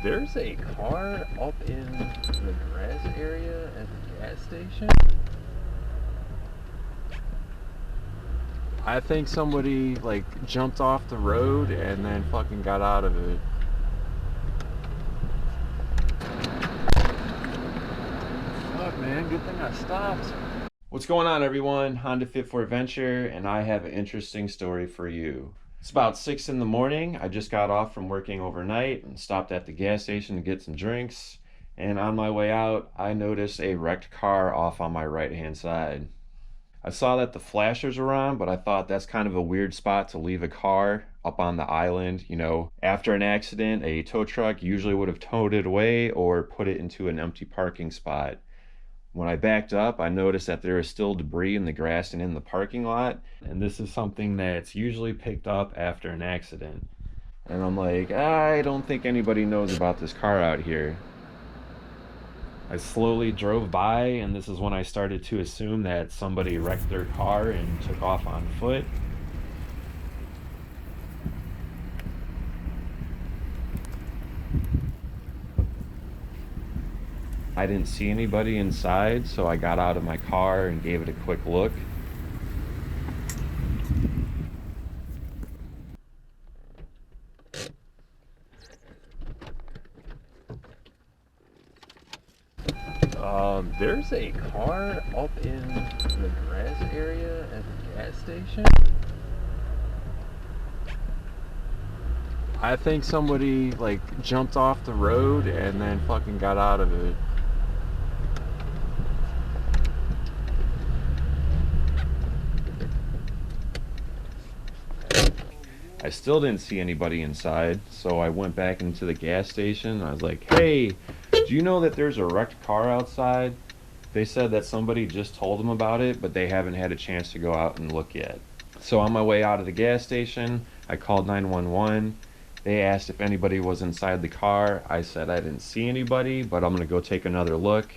There's a car up in the grass area at the gas station. I think somebody like jumped off the road and then fucking got out of it. Fuck, man, good thing I stopped. What's going on, everyone? Honda Fit for Adventure, and I have an interesting story for you. It's about 6 in the morning. I just got off from working overnight and stopped at the gas station to get some drinks. And on my way out, I noticed a wrecked car off on my right-hand side. I saw that the flashers were on, but I thought that's kind of a weird spot to leave a car up on the island. You know, after an accident, a tow truck usually would have towed it away or put it into an empty parking spot. When I backed up, I noticed that there is still debris in the grass and in the parking lot. And this is something that's usually picked up after an accident. And I'm like, I don't think anybody knows about this car out here. I slowly drove by, and this is when I started to assume that somebody wrecked their car and took off on foot. I didn't see anybody inside, so I got out of my car and gave it a quick look. There's a car up in the grass area at the gas station. I think somebody like jumped off the road and then fucking got out of it. I still didn't see anybody inside, so I went back into the gas station. I was like, hey, do you know that there's a wrecked car outside? They said that somebody just told them about it, but they haven't had a chance to go out and look yet. So on my way out of the gas station, I called 911. They asked if anybody was inside the car. I said I didn't see anybody, but I'm gonna go take another look.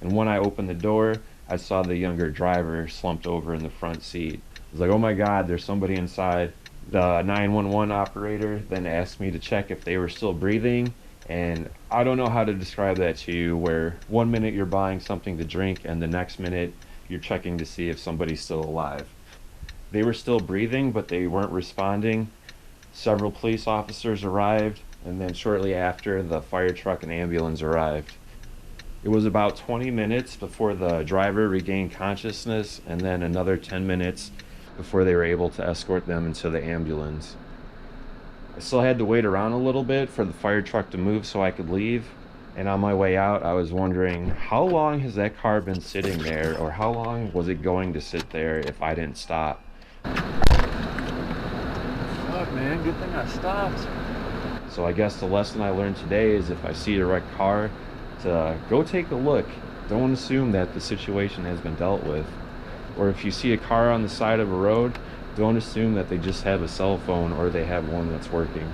And when I opened the door, I saw the younger driver slumped over in the front seat. I was like, oh my God, there's somebody inside. The 911 operator then asked me to check if they were still breathing, and I don't know how to describe that to you, where one minute you're buying something to drink and the next minute you're checking to see if somebody's still alive. They were still breathing, but they weren't responding. Several police officers arrived, and then shortly after, the fire truck and ambulance arrived. It was about 20 minutes before the driver regained consciousness, and then another 10 minutes before they were able to escort them into the ambulance. I still had to wait around a little bit for the fire truck to move so I could leave. And on my way out, I was wondering, how long has that car been sitting there, or how long was it going to sit there if I didn't stop? Fuck, man, good thing I stopped. So I guess the lesson I learned today is if I see a wrecked car, to go take a look. Don't assume that the situation has been dealt with. Or if you see a car on the side of a road, don't assume that they just have a cell phone or they have one that's working.